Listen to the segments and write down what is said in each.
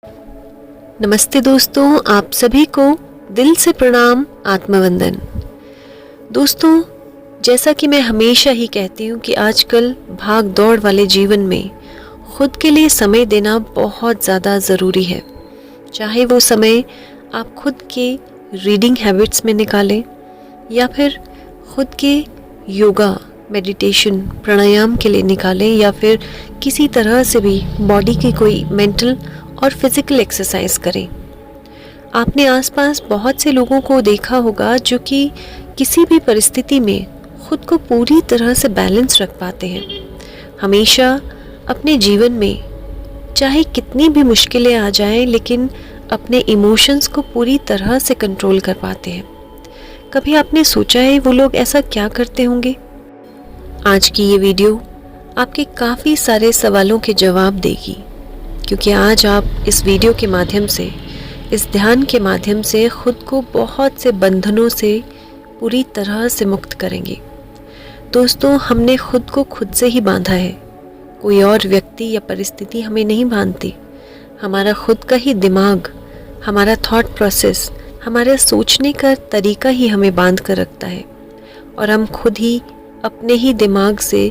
नमस्ते दोस्तों, आप सभी को दिल से प्रणाम, आत्मवंदन। दोस्तों, जैसा कि मैं हमेशा ही कहती हूँ कि आजकल भाग दौड़ वाले जीवन में खुद के लिए समय देना बहुत ज़्यादा ज़रूरी है। चाहे वो समय आप खुद के रीडिंग हैबिट्स में निकालें या फिर खुद के योगा, मेडिटेशन, प्राणायाम के लिए निकालें या फिर किसी तरह से भी बॉडी की कोई मेंटल और फिज़िकल एक्सरसाइज करें। आपने आसपास बहुत से लोगों को देखा होगा जो कि किसी भी परिस्थिति में खुद को पूरी तरह से बैलेंस रख पाते हैं। हमेशा अपने जीवन में चाहे कितनी भी मुश्किलें आ जाएं, लेकिन अपने इमोशंस को पूरी तरह से कंट्रोल कर पाते हैं। कभी आपने सोचा है वो लोग ऐसा क्या करते होंगे? आज की ये वीडियो आपके काफ़ी सारे सवालों के जवाब देगी, क्योंकि आज आप इस वीडियो के माध्यम से, इस ध्यान के माध्यम से खुद को बहुत से बंधनों से पूरी तरह से मुक्त करेंगे। दोस्तों, हमने खुद को खुद से ही बांधा है, कोई और व्यक्ति या परिस्थिति हमें नहीं बांधती। हमारा खुद का ही दिमाग, हमारा थॉट प्रोसेस, हमारे सोचने का तरीका ही हमें बांध कर रखता है और हम खुद ही अपने ही दिमाग से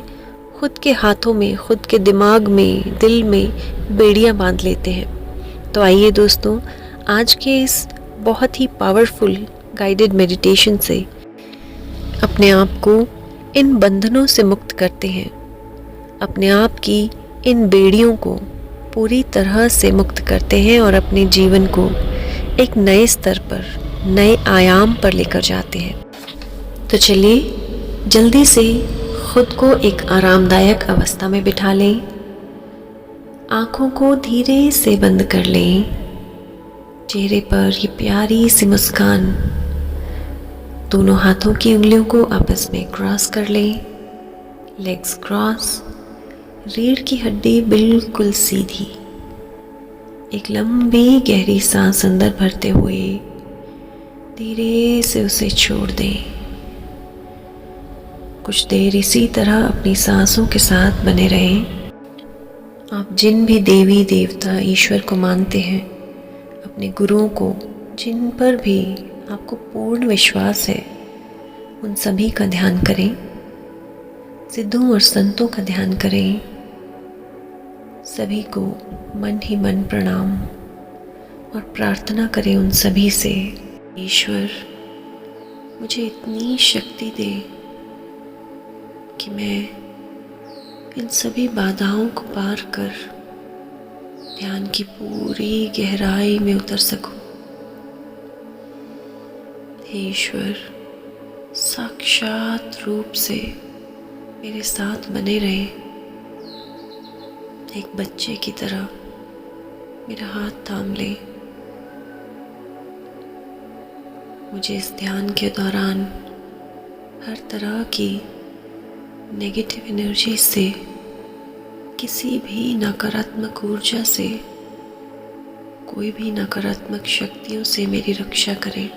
खुद के हाथों में, खुद के दिमाग में, दिल में बेड़ियां बांध लेते हैं। तो आइए दोस्तों, आज के इस बहुत ही पावरफुल गाइडेड मेडिटेशन से अपने आप को इन बंधनों से मुक्त करते हैं, अपने आप की इन बेड़ियों को पूरी तरह से मुक्त करते हैं और अपने जीवन को एक नए स्तर पर, नए आयाम पर लेकर जाते हैं। तो चलिए जल्दी से खुद को एक आरामदायक अवस्था में बिठा लें। आँखों को धीरे से बंद कर लें। चेहरे पर ये प्यारी सी मुस्कान, दोनों हाथों की उंगलियों को आपस में क्रॉस कर लें। लेग्स क्रॉस, रीढ़ की हड्डी बिल्कुल सीधी। एक लंबी गहरी सांस अंदर भरते हुए धीरे से उसे छोड़ दें। कुछ देर इसी तरह अपनी सांसों के साथ बने रहें। आप जिन भी देवी देवता, ईश्वर को मानते हैं, अपने गुरुओं को, जिन पर भी आपको पूर्ण विश्वास है, उन सभी का ध्यान करें। सिद्धों और संतों का ध्यान करें। सभी को मन ही मन प्रणाम और प्रार्थना करें उन सभी से, ईश्वर मुझे इतनी शक्ति दे कि मैं इन सभी बाधाओं को पार कर ध्यान की पूरी गहराई में उतर सकूं। हे ईश्वर, साक्षात रूप से मेरे साथ बने रहे। एक बच्चे की तरह मेरा हाथ थाम ले। मुझे इस ध्यान के दौरान हर तरह की नेगेटिव एनर्जी से, किसी भी नकारात्मक ऊर्जा से, कोई भी नकारात्मक शक्तियों से मेरी रक्षा करें।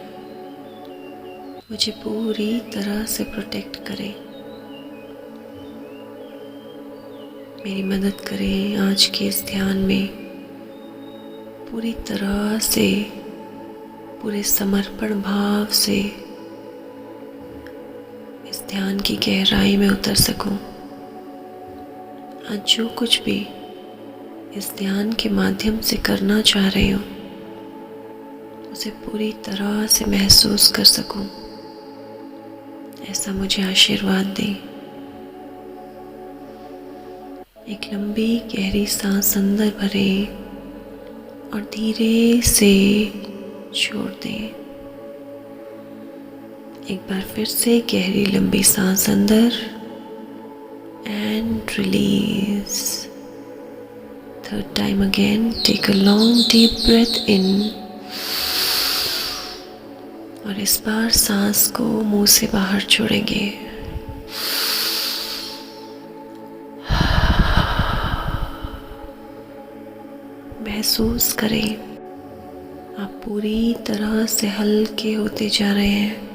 मुझे पूरी तरह से प्रोटेक्ट करें। मेरी मदद करें आज के इस ध्यान में पूरी तरह से, पूरे समर्पण भाव से इस ध्यान की गहराई में उतर सकूं। आज जो कुछ भी इस ध्यान के माध्यम से करना चाह रही हूँ, उसे पूरी तरह से महसूस कर सकूं, ऐसा मुझे आशीर्वाद दें। एक लंबी गहरी सांस अंदर भरें और धीरे से छोड़ दें। एक बार फिर से गहरी लंबी सांस अंदर and release. Third time again, take a long deep breath in और इस बार सांस को मुंह से बाहर छोड़ेंगे। महसूस करें आप पूरी तरह से हल्के होते जा रहे हैं।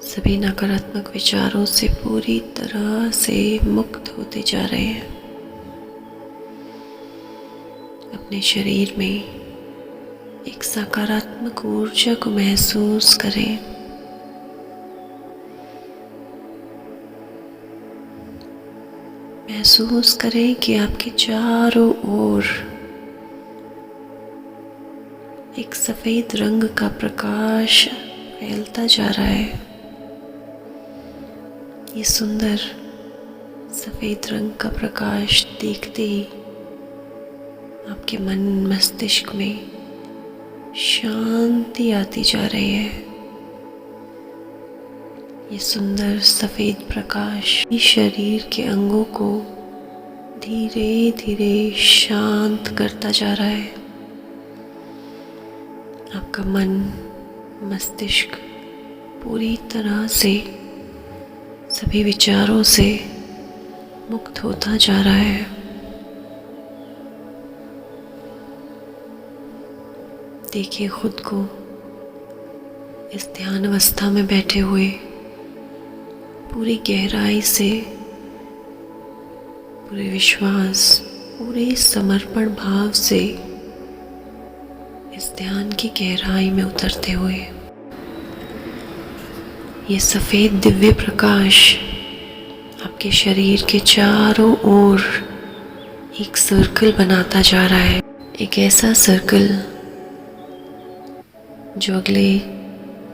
सभी नकारात्मक विचारों से पूरी तरह से मुक्त होते जा रहे हैं। अपने शरीर में एक सकारात्मक ऊर्जा को महसूस करें। महसूस करें कि आपके चारों ओर एक सफेद रंग का प्रकाश फैलता जा रहा है। ये सुंदर सफेद रंग का प्रकाश देखते ही आपके मन मस्तिष्क में शांति आती जा रही है। ये सुंदर सफेद प्रकाश इस शरीर के अंगों को धीरे धीरे शांत करता जा रहा है। आपका मन मस्तिष्क पूरी तरह से सभी विचारों से मुक्त होता जा रहा है। देखिए खुद को इस ध्यान अवस्था में बैठे हुए पूरी गहराई से, पूरे विश्वास, पूरे समर्पण भाव से इस ध्यान की गहराई में उतरते हुए ये सफ़ेद दिव्य प्रकाश आपके शरीर के चारों ओर एक सर्कल बनाता जा रहा है। एक ऐसा सर्कल जो अगले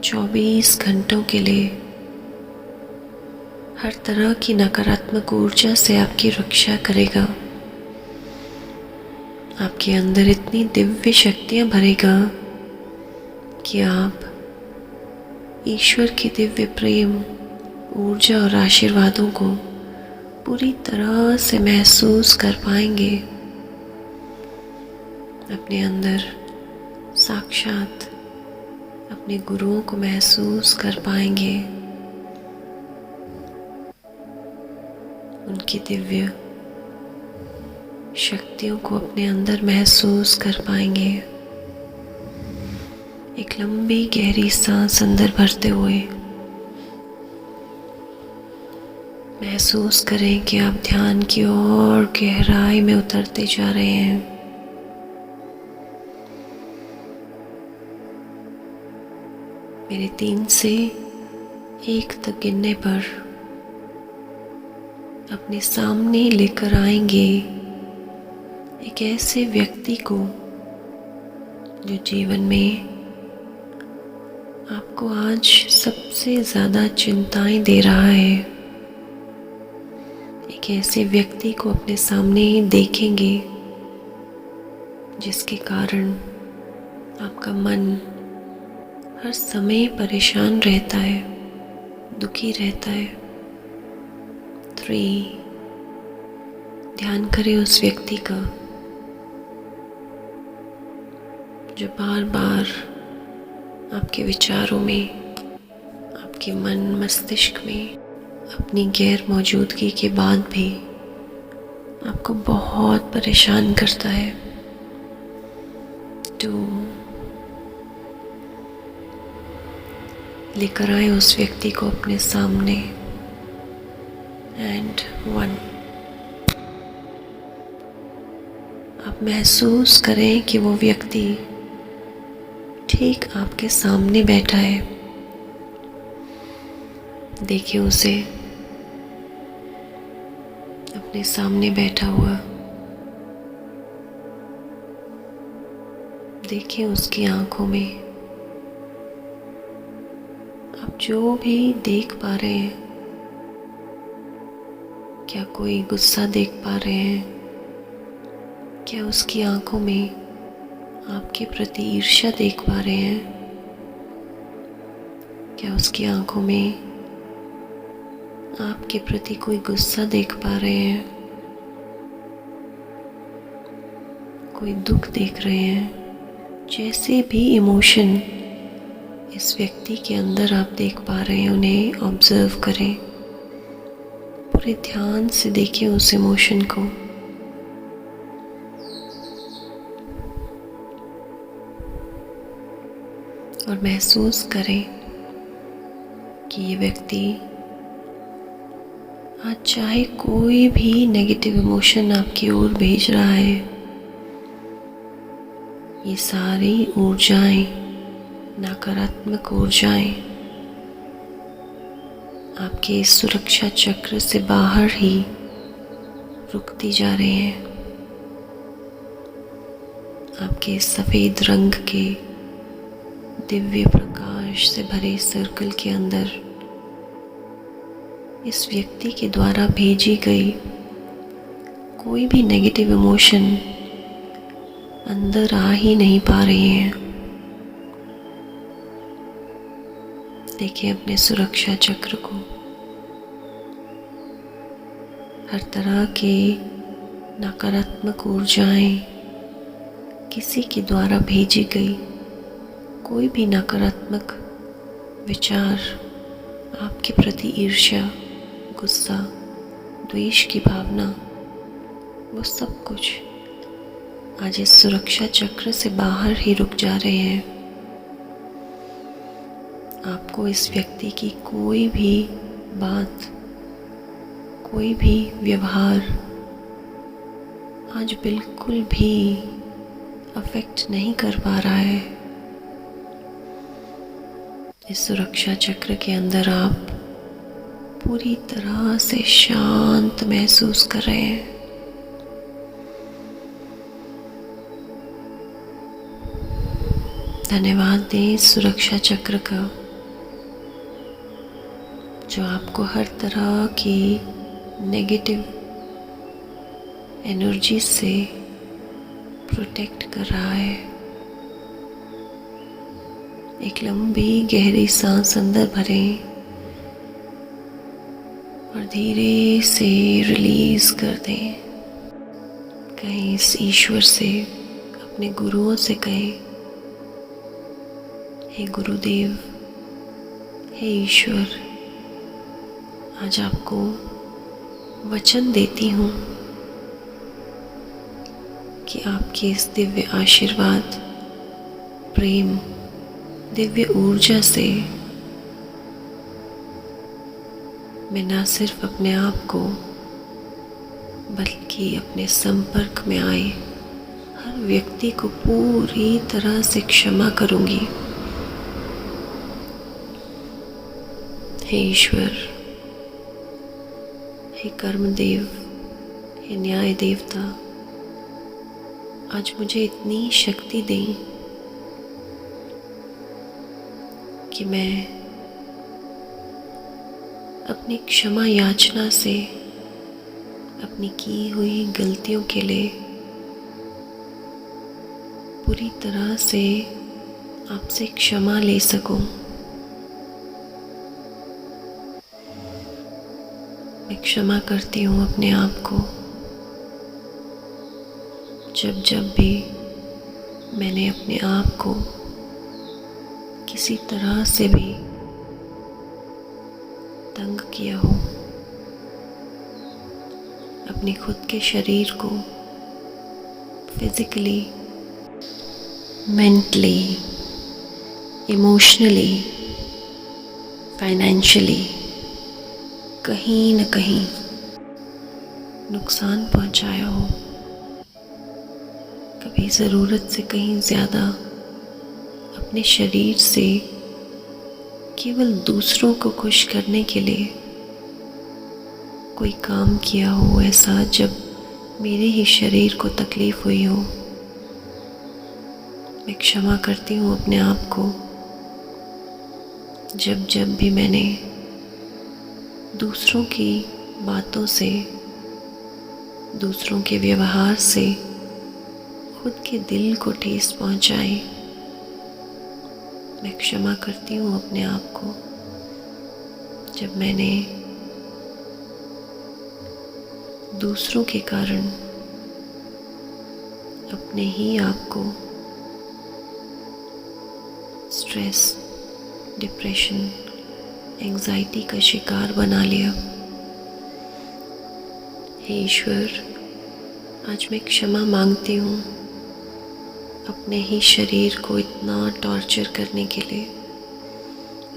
24 घंटों के लिए हर तरह की नकारात्मक ऊर्जा से आपकी रक्षा करेगा। आपके अंदर इतनी दिव्य शक्तियाँ भरेगा कि आप ईश्वर के दिव्य प्रेम, ऊर्जा और आशीर्वादों को पूरी तरह से महसूस कर पाएंगे। अपने अंदर साक्षात अपने गुरुओं को महसूस कर पाएंगे। उनकी दिव्य शक्तियों को अपने अंदर महसूस कर पाएंगे। एक लंबी गहरी सांस अंदर भरते हुए महसूस करें कि आप ध्यान की और गहराई में उतरते जा रहे हैं। मेरे 3 से 1 तक गिनने पर अपने सामने लेकर आएंगे एक ऐसे व्यक्ति को जो जीवन में आपको आज सबसे ज़्यादा चिंताएं दे रहा है। एक ऐसे व्यक्ति को अपने सामने देखेंगे जिसके कारण आपका मन हर समय परेशान रहता है, दुखी रहता है। 3, ध्यान करें उस व्यक्ति का जो बार बार आपके विचारों में, आपके मन मस्तिष्क में अपनी गैर मौजूदगी के बाद भी आपको बहुत परेशान करता है। 2, लेकर आए उस व्यक्ति को अपने सामने। एंड 1, आप महसूस करें कि वो व्यक्ति ठीक आपके सामने बैठा है। देखिए उसे अपने सामने बैठा हुआ। देखिए उसकी आंखों में आप जो भी देख पा रहे हैं, क्या कोई गुस्सा देख पा रहे हैं? क्या उसकी आंखों में आपके प्रति ईर्ष्या देख पा रहे हैं? क्या उसकी आंखों में आपके प्रति कोई गुस्सा देख पा रहे हैं? कोई दुख देख रहे हैं? जैसे भी इमोशन इस व्यक्ति के अंदर आप देख पा रहे हैं, उन्हें ऑब्जर्व करें। पूरे ध्यान से देखिए उस इमोशन को। और महसूस करें कि ये व्यक्ति आज चाहे कोई भी नेगेटिव इमोशन आपकी ओर भेज रहा है, ये सारी ऊर्जाएं, नकारात्मक ऊर्जाएं आपके इस सुरक्षा चक्र से बाहर ही रुकती जा रही हैं। आपके सफ़ेद रंग के दिव्य प्रकाश से भरे सर्कल के अंदर इस व्यक्ति के द्वारा भेजी गई कोई भी नेगेटिव इमोशन अंदर आ ही नहीं पा रही हैं। देखिए अपने सुरक्षा चक्र को। हर तरह के नकारात्मक ऊर्जाएं, किसी के द्वारा भेजी गई कोई भी नकारात्मक विचार, आपके प्रति ईर्ष्या, गुस्सा, द्वेष की भावना, वो सब कुछ आज इस सुरक्षा चक्र से बाहर ही रुक जा रहे हैं। आपको इस व्यक्ति की कोई भी बात, कोई भी व्यवहार आज बिल्कुल भी अफेक्ट नहीं कर पा रहा है। इस सुरक्षा चक्र के अंदर आप पूरी तरह से शांत महसूस कर रहे हैं। धन्यवाद दें इस सुरक्षा चक्र का, जो आपको हर तरह की नेगेटिव एनर्जी से प्रोटेक्ट कर रहा है। एक लंबी गहरी सांस अंदर भरें और धीरे से रिलीज कर दें। कहीं इस ईश्वर से, अपने गुरुओं से कहें, हे गुरुदेव, हे ईश्वर, आज आपको वचन देती हूँ कि आपके इस दिव्य आशीर्वाद, प्रेम, दिव्य ऊर्जा से मैं ना सिर्फ अपने आप को बल्कि अपने संपर्क में आए हर व्यक्ति को पूरी तरह से क्षमा करूँगी। हे ईश्वर, हे कर्मदेव, हे न्याय देवता, आज मुझे इतनी शक्ति दें कि मैं अपनी क्षमा याचना से अपनी की हुई गलतियों के लिए पूरी तरह से आपसे क्षमा ले सकूं। मैं क्षमा करती हूँ अपने आप को जब भी मैंने अपने आप को किसी तरह से भी तंग किया हो, अपने खुद के शरीर को फिजिकली, मेंटली, इमोशनली, फाइनेंशियली कहीं न कहीं नुकसान पहुंचाया हो, कभी ज़रूरत से कहीं ज़्यादा अपने शरीर से केवल दूसरों को खुश करने के लिए कोई काम किया हो, ऐसा जब मेरे ही शरीर को तकलीफ़ हुई हो, मैं क्षमा करती हूँ अपने आप को। जब भी मैंने दूसरों की बातों से, दूसरों के व्यवहार से खुद के दिल को ठेस पहुंचाई, मैं क्षमा करती हूँ अपने आप को। जब मैंने दूसरों के कारण अपने ही आप को स्ट्रेस, डिप्रेशन, एंजाइटी का शिकार बना लिया। हे ईश्वर, आज मैं क्षमा मांगती हूँ अपने ही शरीर को इतना टॉर्चर करने के लिए,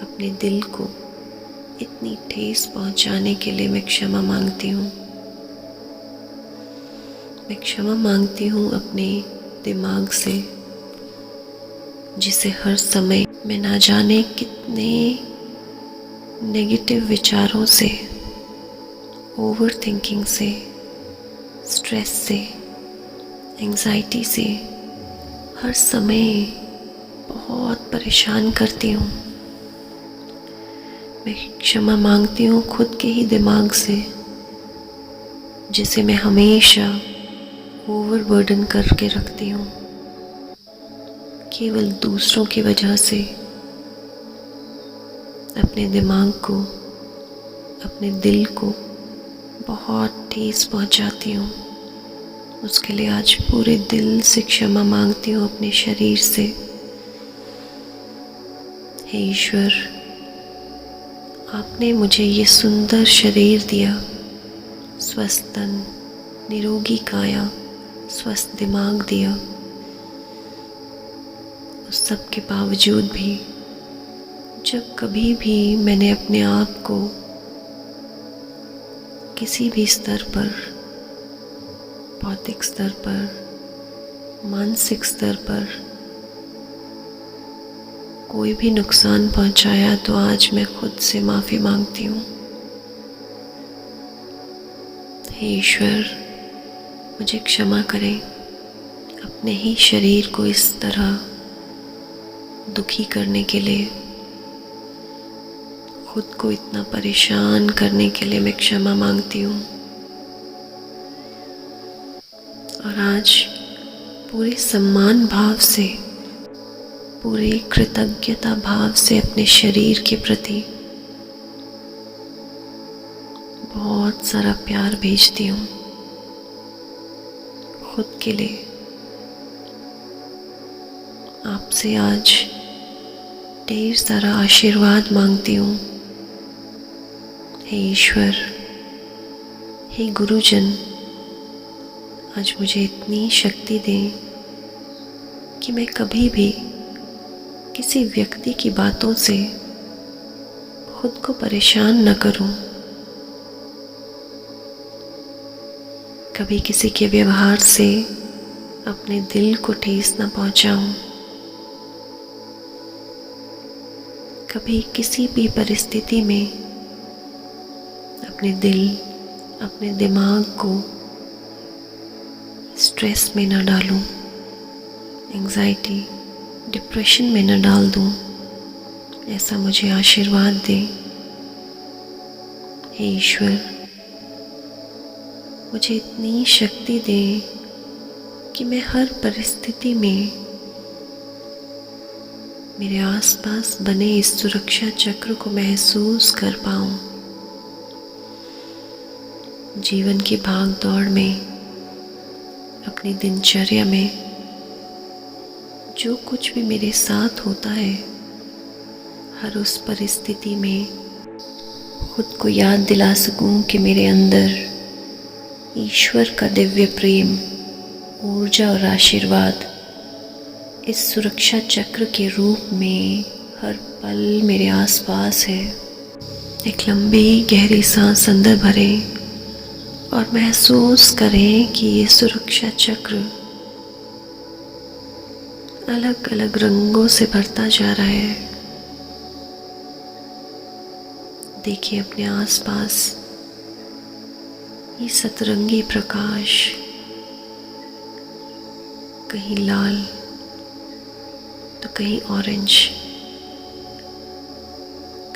अपने दिल को इतनी ठेस पहुँचाने के लिए मैं क्षमा मांगती हूँ। मैं क्षमा मांगती हूँ अपने दिमाग से, जिसे हर समय मैं ना जाने कितने नेगेटिव विचारों से, ओवर थिंकिंग से, स्ट्रेस से, एंजाइटी से हर समय बहुत परेशान करती हूँ। मैं क्षमा मांगती हूँ खुद के ही दिमाग से, जिसे मैं हमेशा ओवरबर्डन करके रखती हूँ, केवल दूसरों की वजह से अपने दिमाग को, अपने दिल को बहुत ठेस पहुँचाती हूँ। उसके लिए आज पूरे दिल से क्षमा मांगती हूँ अपने शरीर से। हे ईश्वर, आपने मुझे ये सुंदर शरीर दिया, स्वस्थ तन, निरोगी काया, स्वस्थ दिमाग दिया। उस सब के बावजूद भी जब कभी भी मैंने अपने आप को किसी भी स्तर पर, भौतिक स्तर पर, मानसिक स्तर पर कोई भी नुकसान पहुंचाया, तो आज मैं खुद से माफ़ी मांगती हूँ। हे ईश्वर, मुझे क्षमा करें अपने ही शरीर को इस तरह दुखी करने के लिए, खुद को इतना परेशान करने के लिए मैं क्षमा मांगती हूँ। और आज पूरे सम्मान भाव से, पूरे कृतज्ञता भाव से अपने शरीर के प्रति बहुत सारा प्यार भेजती हूँ। खुद के लिए आपसे आज ढेर सारा आशीर्वाद मांगती हूँ। हे ईश्वर, हे गुरुजन, आज मुझे इतनी शक्ति दें कि मैं कभी भी किसी व्यक्ति की बातों से खुद को परेशान न करूं, कभी किसी के व्यवहार से अपने दिल को ठेस न पहुंचाऊं, कभी किसी भी परिस्थिति में अपने दिल, अपने दिमाग को स्ट्रेस में न डालूं, एंजाइटी, डिप्रेशन में न डाल दूं। ऐसा मुझे आशीर्वाद दें। हे ईश्वर, मुझे इतनी शक्ति दें कि मैं हर परिस्थिति में मेरे आसपास बने इस सुरक्षा चक्र को महसूस कर पाऊं। जीवन की भाग दौड़ में, अपनी दिनचर्या में जो कुछ भी मेरे साथ होता है, हर उस परिस्थिति में खुद को याद दिला सकूं कि मेरे अंदर ईश्वर का दिव्य प्रेम, ऊर्जा और आशीर्वाद इस सुरक्षा चक्र के रूप में हर पल मेरे आसपास है। एक लंबी गहरी सांस अंदर भरें और महसूस करें कि ये सुरक्षा चक्र अलग अलग रंगों से भरता जा रहा है। देखिए अपने आसपास ये सतरंगी प्रकाश, कहीं लाल तो कहीं ऑरेंज,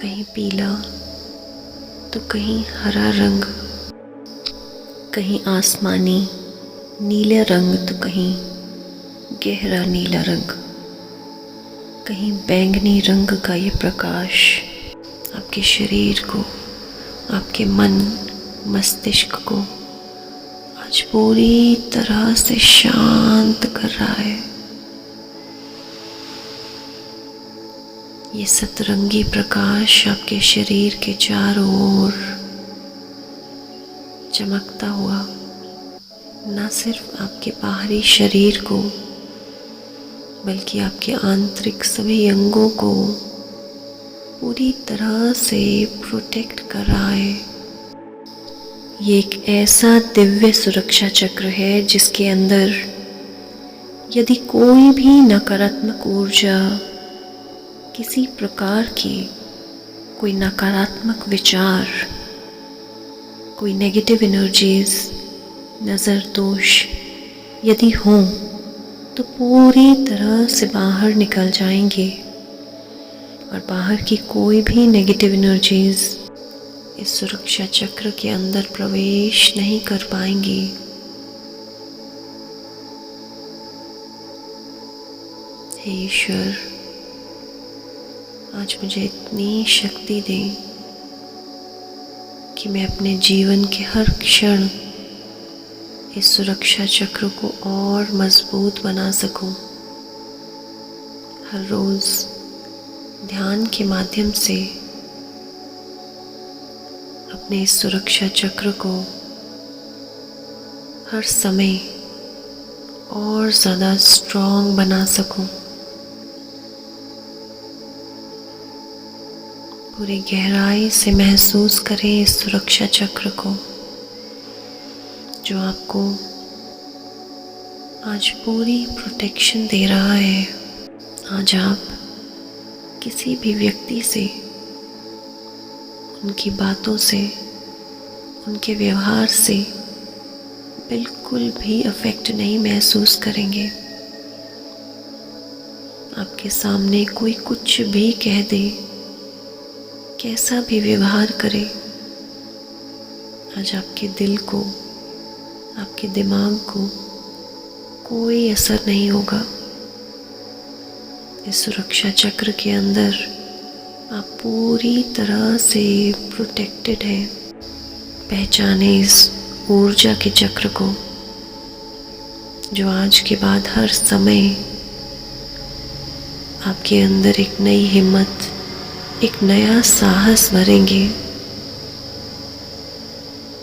कहीं पीला तो कहीं हरा रंग, कहीं आसमानी नीले रंग तो कहीं गहरा नीला रंग, कहीं बैंगनी रंग का ये प्रकाश आपके शरीर को, आपके मन मस्तिष्क को आज पूरी तरह से शांत कर रहा है। ये सतरंगी प्रकाश आपके शरीर के चारों ओर चमकता हुआ न सिर्फ आपके बाहरी शरीर को बल्कि आपके आंतरिक सभी अंगों को पूरी तरह से प्रोटेक्ट कर रहा है। ये एक ऐसा दिव्य सुरक्षा चक्र है जिसके अंदर यदि कोई भी नकारात्मक ऊर्जा, किसी प्रकार की कोई नकारात्मक विचार, कोई नेगेटिव एनर्जीज, नज़र दोष यदि हों तो पूरी तरह से बाहर निकल जाएंगे और बाहर की कोई भी नेगेटिव एनर्जीज इस सुरक्षा चक्र के अंदर प्रवेश नहीं कर पाएंगी। हे ईश्वर, आज मुझे इतनी शक्ति दें कि मैं अपने जीवन के हर क्षण इस सुरक्षा चक्र को और मजबूत बना सकूं। हर रोज ध्यान के माध्यम से अपने इस सुरक्षा चक्र को हर समय और ज़्यादा स्ट्रॉन्ग बना सकूं। पूरी गहराई से महसूस करें इस सुरक्षा चक्र को जो आपको आज पूरी प्रोटेक्शन दे रहा है। आज आप किसी भी व्यक्ति से, उनकी बातों से, उनके व्यवहार से बिल्कुल भी अफेक्ट नहीं महसूस करेंगे। आपके सामने कोई कुछ भी कह दे, कैसा भी व्यवहार करे, आज आपके दिल को, आपके दिमाग को कोई असर नहीं होगा। इस सुरक्षा चक्र के अंदर आप पूरी तरह से प्रोटेक्टेड हैं। पहचाने इस ऊर्जा के चक्र को जो आज के बाद हर समय आपके अंदर एक नई हिम्मत, एक नया साहस भरेंगे।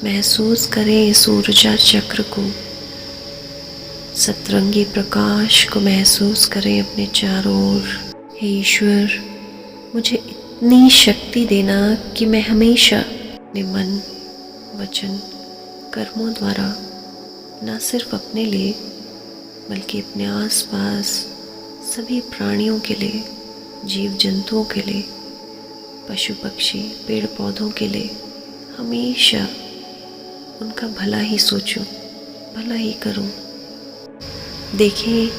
महसूस करें इस ऊर्जा चक्र को, सतरंगी प्रकाश को महसूस करें अपने चारों ओर। हे ईश्वर, मुझे इतनी शक्ति देना कि मैं हमेशा अपने मन, वचन, कर्मों द्वारा न सिर्फ अपने लिए बल्कि अपने आसपास सभी प्राणियों के लिए, जीव जंतुओं के लिए, पशु पक्षी, पेड़ पौधों के लिए हमेशा उनका भला ही सोचूं, भला ही करूं। देखें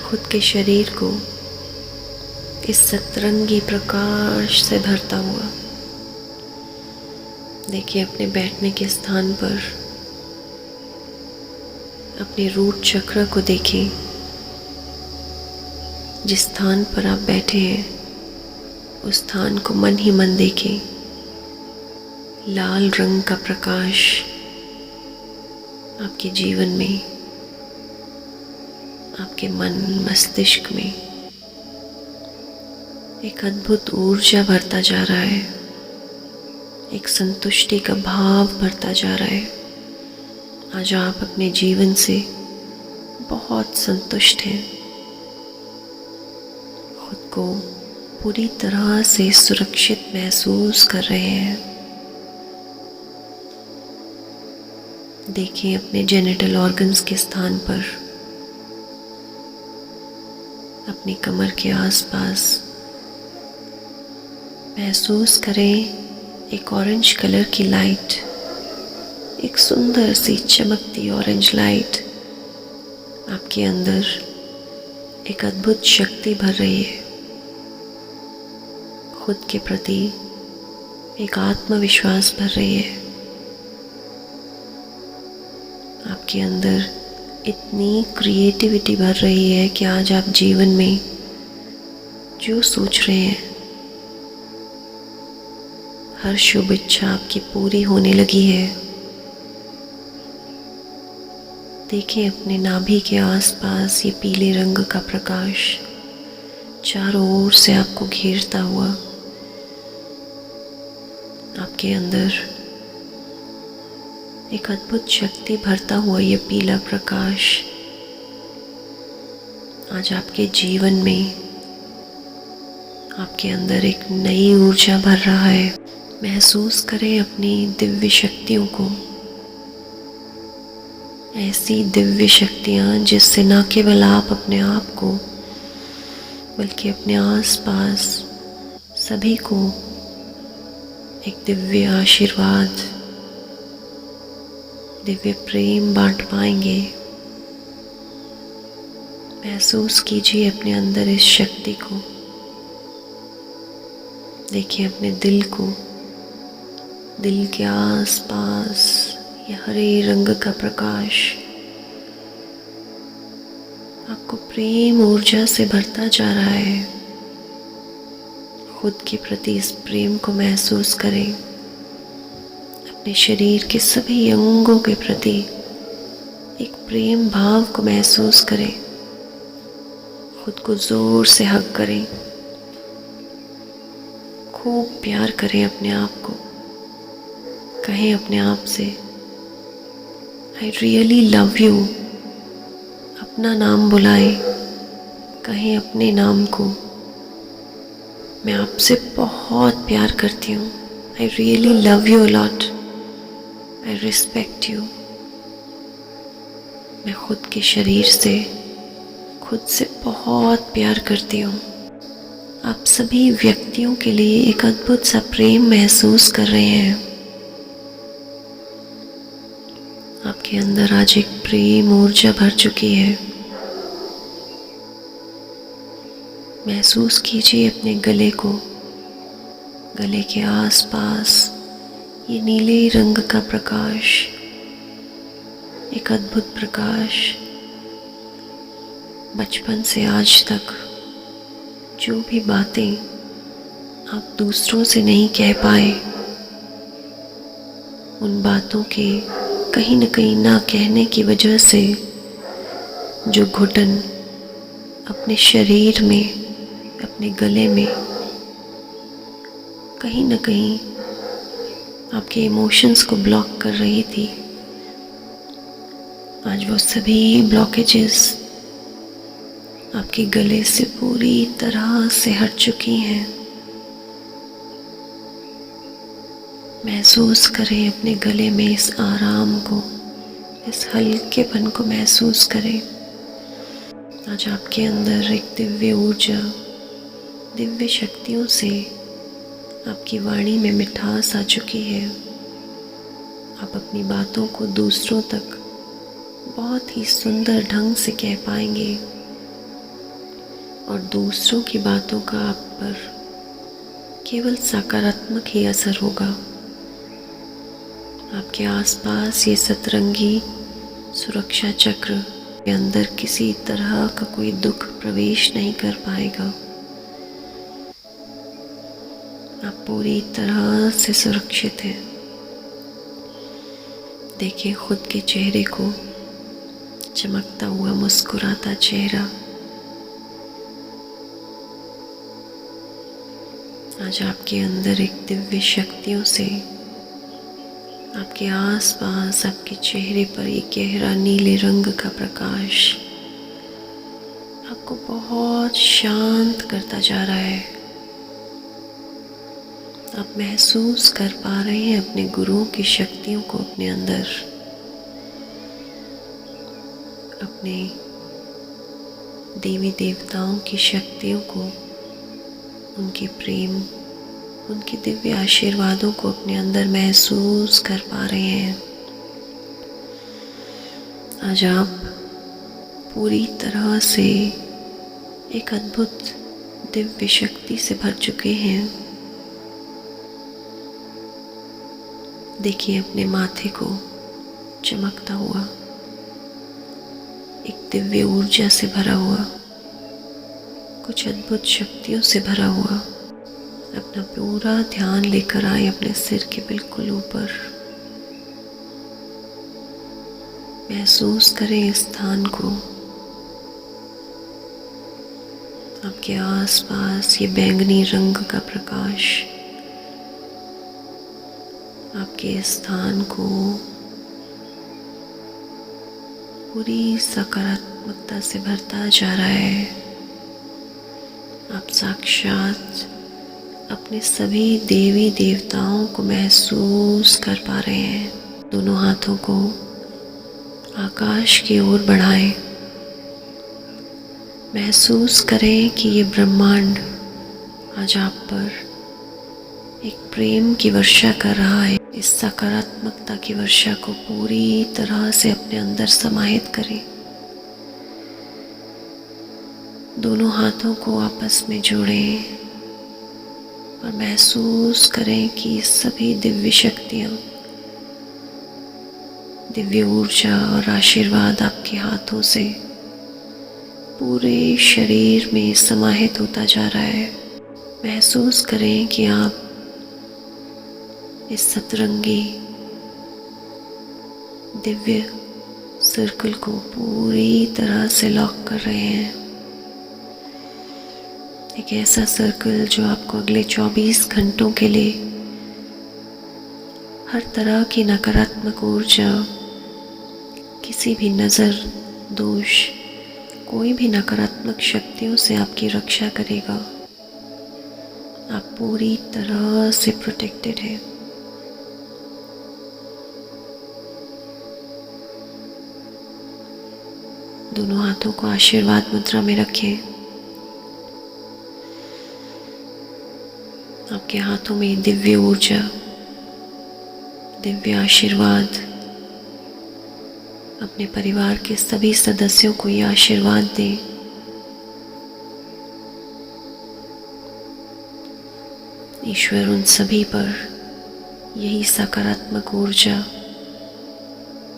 खुद के शरीर को इस सतरंगी प्रकाश से भरता हुआ। देखिए अपने बैठने के स्थान पर अपने रूट चक्र को देखें। जिस स्थान पर आप बैठे हैं उस स्थान को मन ही मन देखें। लाल रंग का प्रकाश आपके जीवन में, आपके मन मस्तिष्क में एक अद्भुत ऊर्जा भरता जा रहा है, एक संतुष्टि का भाव भरता जा रहा है। आज आप अपने जीवन से बहुत संतुष्ट हैं, खुद को पूरी तरह से सुरक्षित महसूस कर रहे हैं। देखिए अपने जेनिटल ऑर्गन्स के स्थान पर, अपनी कमर के आसपास महसूस करें एक ऑरेंज कलर की लाइट, एक सुंदर सी चमकती ऑरेंज लाइट आपके अंदर एक अद्भुत शक्ति भर रही है। खुद के प्रति एक आत्मविश्वास भर रही है। आपके अंदर इतनी क्रिएटिविटी भर रही है कि आज आप जीवन में जो सोच रहे हैं हर शुभ इच्छा आपकी पूरी होने लगी है। देखिए अपने नाभि के आसपास ये पीले रंग का प्रकाश चारों ओर से आपको घेरता हुआ। आपके अंदर एक अद्भुत शक्ति भरता हुआ ये पीला प्रकाश आज आपके जीवन में, आपके अंदर एक नई ऊर्जा भर रहा है। महसूस करें अपनी दिव्य शक्तियों को, ऐसी दिव्य शक्तियाँ जिससे न केवल आप अपने आप को बल्कि अपने आसपास सभी को एक दिव्य आशीर्वाद, दिव्य प्रेम बांट पाएंगे। महसूस कीजिए अपने अंदर इस शक्ति को। देखिए अपने दिल को, दिल के आसपास ये हरे रंग का प्रकाश आपको प्रेम ऊर्जा से भरता जा रहा है। खुद के प्रति इस प्रेम को महसूस करें। अपने शरीर के सभी अंगों के प्रति एक प्रेम भाव को महसूस करें। खुद को जोर से हग करें। खूब प्यार करें अपने आप को। कहें अपने आप से, आई रियली लव यू। अपना नाम बुलाएं। कहें अपने नाम को, मैं आपसे बहुत प्यार करती हूँ। I really love you a lot. I respect you. मैं खुद के शरीर से, खुद से बहुत प्यार करती हूँ। आप सभी व्यक्तियों के लिए एक अद्भुत सा प्रेम महसूस कर रहे हैं। आपके अंदर आज एक प्रेम ऊर्जा भर चुकी है। महसूस कीजिए अपने गले को। गले के आसपास ये नीले रंग का प्रकाश, एक अद्भुत प्रकाश। बचपन से आज तक जो भी बातें आप दूसरों से नहीं कह पाए, उन बातों के कहीं न कहीं ना कहने की वजह से जो घुटन अपने शरीर में, अपने गले में कहीं न कहीं आपके इमोशंस को ब्लॉक कर रही थी, आज वो सभी ब्लॉकेजेस आपके गले से पूरी तरह से हट चुकी हैं। महसूस करें अपने गले में इस आराम को, इस हल्केपन को महसूस करें। आज आपके अंदर एक दिव्य ऊर्जा, दिव्य शक्तियों से आपकी वाणी में मिठास आ चुकी है। आप अपनी बातों को दूसरों तक बहुत ही सुंदर ढंग से कह पाएंगे और दूसरों की बातों का आप पर केवल सकारात्मक ही असर होगा। आपके आसपास ये सतरंगी सुरक्षा चक्र के अंदर किसी तरह का कोई दुख प्रवेश नहीं कर पाएगा। आप पूरी तरह से सुरक्षित हैं। देखिए खुद के चेहरे को, चमकता हुआ मुस्कुराता चेहरा। आज आपके अंदर एक दिव्य शक्तियों से आपके आसपास, आपके चेहरे पर एक गहरा नीले रंग का प्रकाश आपको बहुत शांत करता जा रहा है। आप महसूस कर पा रहे हैं अपने गुरुओं की शक्तियों को अपने अंदर, अपने देवी देवताओं की शक्तियों को, उनके प्रेम, उनके दिव्य आशीर्वादों को अपने अंदर महसूस कर पा रहे हैं। आज आप पूरी तरह से एक अद्भुत दिव्य शक्ति से भर चुके हैं। देखिए अपने माथे को चमकता हुआ, एक दिव्य ऊर्जा से भरा हुआ, कुछ अद्भुत शक्तियों से भरा हुआ। अपना पूरा ध्यान लेकर आए अपने सिर के बिल्कुल ऊपर। महसूस करें इस स्थान को। आपके आसपास ये बैंगनी रंग का प्रकाश आपके स्थान को पूरी सकारात्मकता से भरता जा रहा है। आप साक्षात अपने सभी देवी देवताओं को महसूस कर पा रहे हैं। दोनों हाथों को आकाश की ओर बढ़ाएं। महसूस करें कि ये ब्रह्मांड आज आप पर एक प्रेम की वर्षा कर रहा है। इस सकारात्मकता की वर्षा को पूरी तरह से अपने अंदर समाहित करें। दोनों हाथों को आपस में जोड़ें और महसूस करें कि सभी दिव्य शक्तियाँ, दिव्य ऊर्जा और आशीर्वाद आपके हाथों से पूरे शरीर में समाहित होता जा रहा है। महसूस करें कि आप इस सतरंगी दिव्य सर्कल को पूरी तरह से लॉक कर रहे हैं। एक ऐसा सर्कल जो आपको अगले 24 घंटों के लिए हर तरह की नकारात्मक ऊर्जा, किसी भी नज़र दोष, कोई भी नकारात्मक शक्तियों से आपकी रक्षा करेगा। आप पूरी तरह से प्रोटेक्टेड हैं। दोनों हाथों को आशीर्वाद मुद्रा में रखें। आपके हाथों में दिव्य ऊर्जा, दिव्य आशीर्वाद, अपने परिवार के सभी सदस्यों को ये आशीर्वाद दें। ईश्वर उन सभी पर यही सकारात्मक ऊर्जा,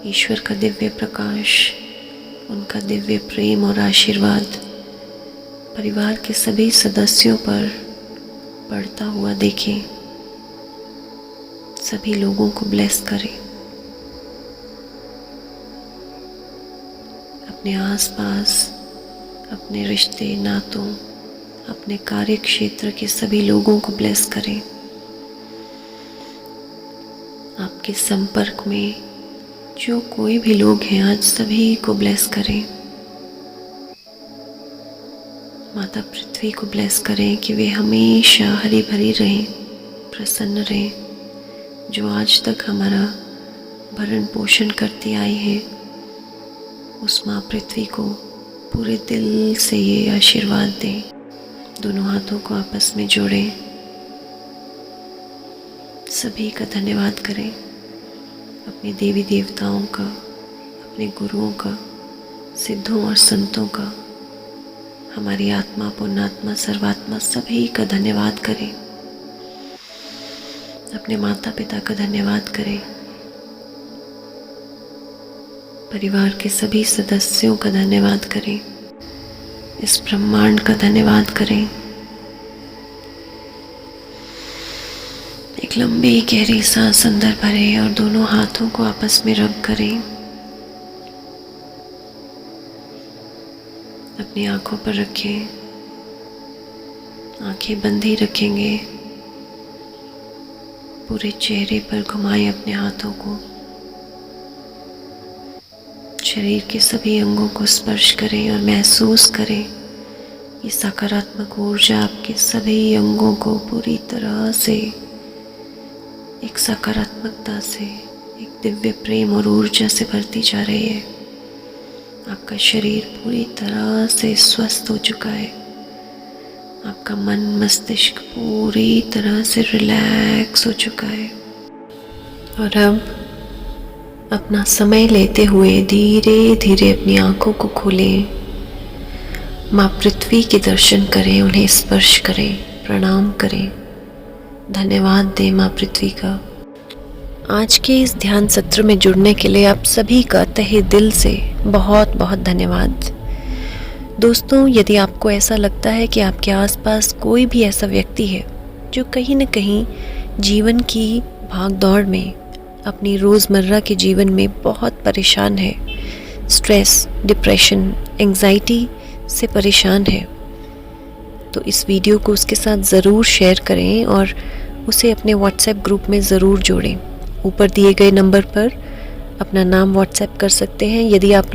ईश्वर का दिव्य प्रकाश, उनका दिव्य प्रेम और आशीर्वाद परिवार के सभी सदस्यों पर बढ़ता हुआ देखें। सभी लोगों को ब्लेस करें। अपने आसपास, अपने रिश्ते नातों, अपने कार्य क्षेत्र के सभी लोगों को ब्लेस करें। आपके संपर्क में जो कोई भी लोग हैं आज सभी को ब्लेस करें। माता पृथ्वी को ब्लेस करें कि वे हमेशा हरी भरी रहें, प्रसन्न रहें। जो आज तक हमारा भरण पोषण करती आई है, उस माँ पृथ्वी को पूरे दिल से ये आशीर्वाद दें। दोनों हाथों को आपस में जोड़ें। सभी का धन्यवाद करें। अपने देवी देवताओं का, अपने गुरुओं का, सिद्धों और संतों का, हमारी आत्मा, पुण्यात्मा, सर्वात्मा सभी का धन्यवाद करें। अपने माता पिता का धन्यवाद करें। परिवार के सभी सदस्यों का धन्यवाद करें। इस ब्रह्मांड का धन्यवाद करें। एक लंबी गहरी सांस अंदर भरें और दोनों हाथों को आपस में रब करें। अपनी आंखों पर रखें। आंखें बंद ही रखेंगे। पूरे चेहरे पर घुमाएं अपने हाथों को। शरीर के सभी अंगों को स्पर्श करें और महसूस करें ये सकारात्मक ऊर्जा आपके सभी अंगों को पूरी तरह से एक सकारात्मकता से, एक दिव्य प्रेम और ऊर्जा से भरती जा रही है। आपका शरीर पूरी तरह से स्वस्थ हो चुका है। आपका मन, मस्तिष्क पूरी तरह से रिलैक्स हो चुका है। और अब अपना समय लेते हुए धीरे धीरे अपनी आंखों को खोलें। माँ पृथ्वी के दर्शन करें, उन्हें स्पर्श करें, प्रणाम करें, धन्यवाद दें माँ पृथ्वी का। आज के इस ध्यान सत्र में जुड़ने के लिए आप सभी का तहे दिल से बहुत बहुत धन्यवाद। दोस्तों, यदि आपको ऐसा लगता है कि आपके आसपास कोई भी ऐसा व्यक्ति है जो कहीं न कहीं जीवन की भागदौड़ में, अपनी रोज़मर्रा के जीवन में बहुत परेशान है, स्ट्रेस, डिप्रेशन, एंजाइटी से परेशान है, तो इस वीडियो को उसके साथ ज़रूर शेयर करें और उसे अपने व्हाट्सएप ग्रुप में ज़रूर जोड़ें। ऊपर दिए गए नंबर पर अपना नाम व्हाट्सएप कर सकते हैं। यदि आप